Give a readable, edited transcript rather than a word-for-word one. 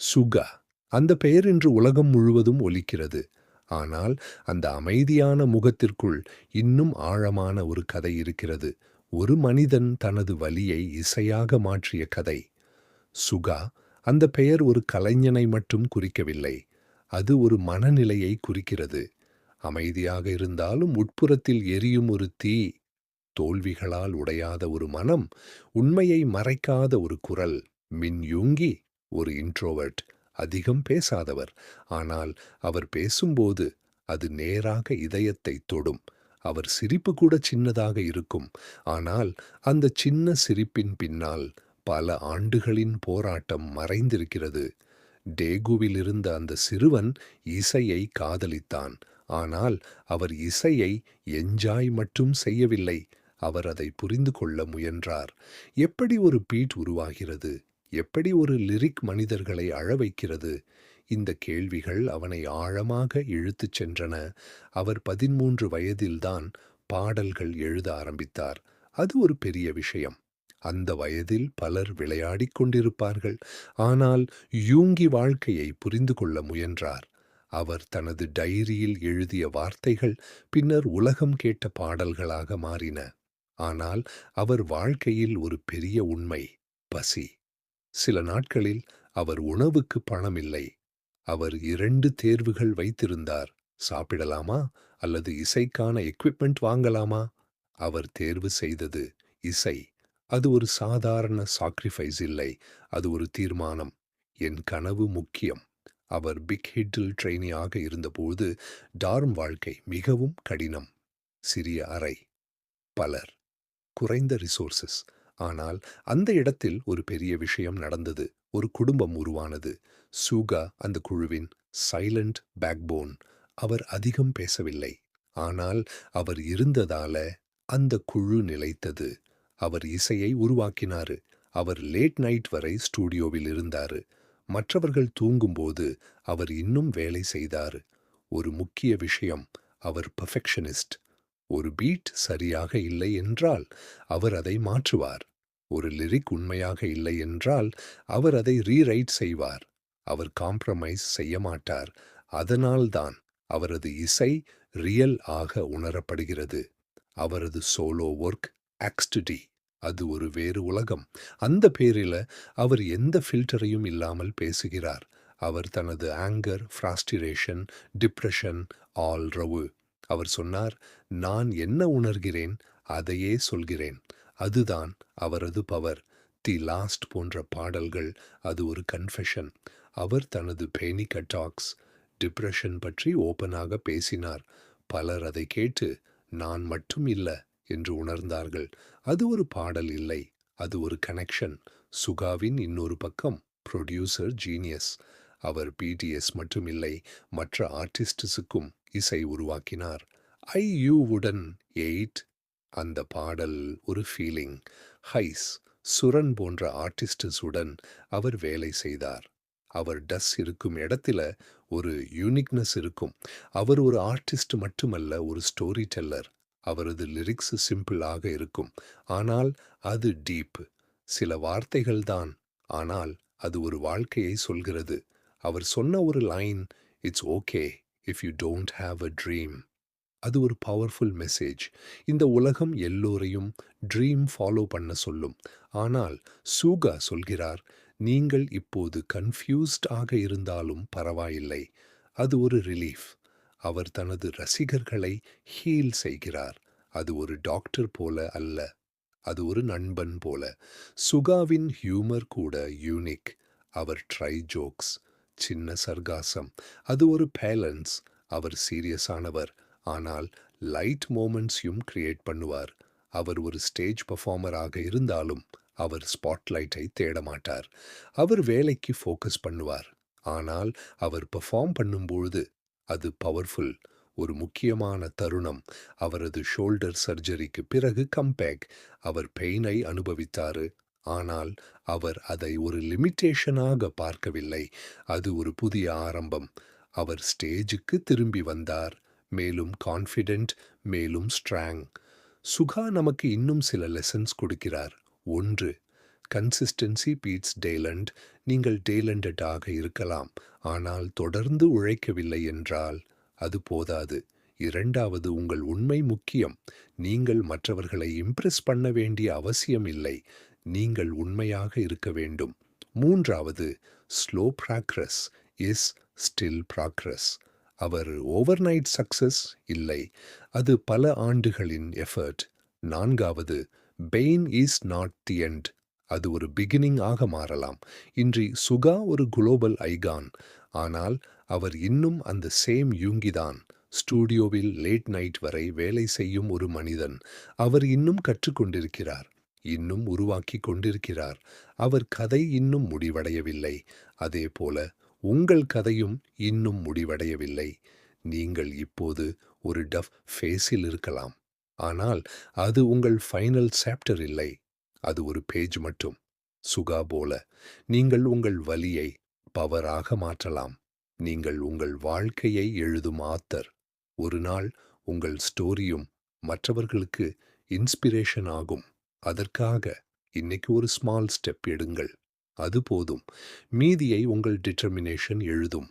சுகா அந்த பெயர் இன்று உலகம் முழுவதும் ஒலிக்கிறது. ஆனால் அந்த அமைதியான முகத்திற்குள் இன்னும் ஆழமான ஒரு கதை இருக்கிறது. ஒரு மனிதன் தனது வலியை இசையாக மாற்றிய கதை. சுகா அந்த பெயர் ஒரு கலைஞனை மட்டும் குறிக்கவில்லை. அது ஒரு மனநிலையை குறிக்கிறது. அமைதியாக இருந்தாலும் உட்புறத்தில் எரியும் ஒரு தீ. தோல்விகளால் உடையாத ஒரு மனம். உண்மையை மறைக்காத ஒரு குரல். மின் யூங்கி ஒரு இன்ட்ரோவர்ட். அதிகம் பேசாதவர். ஆனால் அவர் பேசும்போது அது நேராக இதயத்தை தொடும். அவர் சிரிப்பு கூட சின்னதாக இருக்கும். ஆனால் அந்த சின்ன சிரிப்பின் பின்னால் பல ஆண்டுகளின் போராட்டம் மறைந்திருக்கிறது. டேகுவில் இருந்த அந்த சிறுவன் இசையை காதலித்தான். ஆனால் அவர் இசையை என்ஜாய் மட்டும் செய்யவில்லை. அவர் அதை புரிந்து கொள்ள முயன்றார். எப்படி ஒரு பீட் உருவாகிறது? எப்படி ஒரு லிரிக் மனிதர்களை அழ வைக்கிறது? இந்த கேள்விகள் அவனை ஆழமாக இழுத்துச் சென்றன. அவர் 13 வயதில்தான் பாடல்கள் எழுத ஆரம்பித்தார். அது ஒரு பெரிய விஷயம். அந்த வயதில் பலர் விளையாடிக் கொண்டிருப்பார்கள். ஆனால் யூங்கி வாழ்க்கையை புரிந்து கொள்ள முயன்றார். அவர் தனது டைரியில் எழுதிய வார்த்தைகள் பின்னர் உலகம் கேட்ட பாடல்களாக மாறின. ஆனால் அவர் வாழ்க்கையில் ஒரு பெரிய உண்மை: பசி. சில நாட்களில் அவர் உணவுக்கு பணம் இல்லை. அவர் 2 தேர்வுகள் வைத்திருந்தார். சாப்பிடலாமா அல்லது இசைக்கான எக்விப்மெண்ட் வாங்கலாமா? அவர் தேர்வு செய்தது இசை. அது ஒரு சாதாரண சாக்ரிஃபைஸ் இல்லை. அது ஒரு தீர்மானம். என் கனவு முக்கியம். அவர் பிக் ஹிட்டில் ட்ரெயினியாக இருந்தபோது டார்ம் வாழ்க்கை மிகவும் கடினம். சிறிய அறை, பலர், குறைந்த ரிசோர்சஸ். ஆனால் அந்த இடத்தில் ஒரு பெரிய விஷயம் நடந்தது. ஒரு குடும்பம் உருவானது. சூகா அந்த குழுவின் சைலண்ட் பேக்போன். அவர் அதிகம் பேசவில்லை. ஆனால் அவர் இருந்ததால அந்த குழு நிலைத்தது. அவர் இசையை உருவாக்கினாரு. அவர் லேட் நைட் வரை ஸ்டூடியோவில் இருந்தாரு. மற்றவர்கள் தூங்கும்போது அவர் இன்னும் வேலை செய்தார். ஒரு முக்கிய விஷயம்: அவர் பெர்ஃபெக்ஷனிஸ்ட். ஒரு பீட் சரியாக இல்லை என்றால் அவர் அதை மாற்றுவார். ஒரு லிரிக் உண்மையாக இல்லை என்றால் அவர் அதை ரீரைட் செய்வார். அவர் காம்ப்ரமைஸ் செய்ய மாட்டார். அதனால்தான் அவரது இசை ரியல் ஆக உணரப்படுகிறது. அவரது சோலோ ஒர்க் ஆக்ஸ்டி, அது ஒரு வேறு உலகம். அந்த பேரில அவர் எந்த ஃபில்டரையும் இல்லாமல் பேசுகிறார். அவர் தனது ஆங்கர், ஃப்ராஸ்டிரேஷன், டிப்ரெஷன், ஆல் ரவு. அவர் சொன்னார், நான் என்ன உணர்கிறேன் அதையே சொல்கிறேன். அதுதான் அவரது பவர். தி லாஸ்ட் போன்ற பாடல்கள் அது ஒரு கன்ஃபெஷன். அவர் தனது பேனிக் அட்டாக்ஸ், டிப்ரெஷன் பற்றி ஓப்பனாக பேசினார். பலர் அதை கேட்டு நான் மட்டும் இல்ல என்று உணர்ந்தார்கள். அது ஒரு பாடல் இல்லை, அது ஒரு கனெக்ஷன். சுகாவின் இன்னொரு பக்கம் புரொடியூசர் ஜீனியஸ். அவர் பிடிஎஸ் மட்டும் இல்லை, மற்ற ஆர்டிஸ்டுக்கும் இசை உருவாக்கினார். ஐயூவுடன் 8 அந்த பாடல் ஒரு ஃபீலிங். ஹைஸ், சுரன் போன்ற ஆர்டிஸ்டுடன் அவர் வேலை செய்தார். அவர் டஸ் இருக்கும் இடத்துல ஒரு யூனிக்னஸ் இருக்கும். அவர் ஒரு ஆர்டிஸ்ட் மட்டுமல்ல, ஒரு ஸ்டோரி டெல்லர். அவரது லிரிக்ஸ் சிம்பிளாக இருக்கும். ஆனால் அது டீப். சில வார்த்தைகள் தான். ஆனால் அது ஒரு வாழ்க்கையை சொல்கிறது. அவர் சொன்ன ஒரு line, it's okay if you don't have a dream. அது ஒரு பவர்ஃபுல் மெசேஜ். இந்த உலகம் எல்லோரையும் ட்ரீம் ஃபாலோ பண்ண சொல்லும். ஆனால் சூகா சொல்கிறார், நீங்கள் இப்போது கன்ஃப்யூஸ்ட் ஆக இருந்தாலும் பரவாயில்லை. அது ஒரு ரிலீஃப். அவர் தனது ரசிகர்களை ஹீல் செய்கிறார். அது ஒரு டாக்டர் போல அல்ல, அது ஒரு நண்பன் போல. சுகாவின் ஹியூமர் கூட யூனிக். அவர் ட்ரை ஜோக்ஸ், சின்ன சர்காசம், அது ஒரு பேலன்ஸ். அவர் சீரியஸானவர், ஆனால் லைட் மோமெண்ட்ஸையும் கிரியேட் பண்ணுவார். அவர் ஒரு ஸ்டேஜ் பெர்ஃபார்மராக இருந்தாலும் அவர் ஸ்பாட்லைட்டை தேட மாட்டார். அவர் வேலைக்கு ஃபோக்கஸ் பண்ணுவார். ஆனால் அவர் பெர்ஃபார்ம் பண்ணும்பொழுது அது பவர்ஃபுல். ஒரு முக்கியமான தருணம் அவரது ஷோல்டர் சர்ஜரிக்கு பிறகு கம்பேக். அவர் பெயினை அனுபவித்தாரு. ஆனால் அவர் அதை ஒரு லிமிட்டேஷனாக பார்க்கவில்லை. அது ஒரு புதிய ஆரம்பம். அவர் ஸ்டேஜுக்கு திரும்பி வந்தார். மேலும் கான்ஃபிடென்ட், மேலும் ஸ்ட்ராங். சுகா நமக்கு இன்னும் சில லெசன்ஸ் கொடுக்கிறார். ஒன்று, கன்சிஸ்டன்சி பீட்ஸ் டேலண்ட். நீங்கள் டேலண்டடாக இருக்கலாம், ஆனால் தொடர்ந்து உழைக்கவில்லை என்றால் அது போதாது. இரண்டாவது, உங்கள் உண்மை முக்கியம். நீங்கள் மற்றவர்களை இம்ப்ரெஸ் பண்ண வேண்டிய அவசியம் இல்லை. நீங்கள் உண்மையாக இருக்க வேண்டும். மூன்றாவது, slow progress is still progress. அவர் ஓவர்நைட் சக்சஸ் இல்லை, அது பல ஆண்டுகளின் எஃபர்ட். நான்காவது, pain is not the end. அது ஒரு பிகினிங் ஆக மாறலாம். இன்றி சுகா ஒரு குளோபல் ஐகான், ஆனால் அவர் இன்னும் அந்த சேம் யூங்கிதான். ஸ்டூடியோவில் லேட் நைட் வரை வேலை செய்யும் ஒரு மனிதன். அவர் இன்னும் கற்றுக்கொண்டிருக்கிறார், இன்னும் உருவாக்கிக் கொண்டிருக்கிறார். அவர் கதை இன்னும் முடிவடையவில்லை. அதேபோல உங்கள் கதையும் இன்னும் முடிவடையவில்லை. நீங்கள் இப்போது ஒரு டஃப் ஃபேஸில் இருக்கலாம், ஆனால் அது உங்கள் ஃபைனல் சாப்டர் இல்லை. அது ஒரு பேஜ் மட்டும். சுகா போல நீங்கள் உங்கள் வலியை பவராக மாற்றலாம். நீங்கள் உங்கள் வாழ்க்கையை எழுதும் ஆத்தர். ஒரு நாள் உங்கள் ஸ்டோரியும் மற்றவர்களுக்கு இன்ஸ்பிரேஷன் ஆகும். அதற்காக இன்னைக்கு ஒரு ஸ்மால் ஸ்டெப் எடுங்கள். அது போதும். மீதியை உங்கள் டிட்டர்மினேஷன் எழுதும்.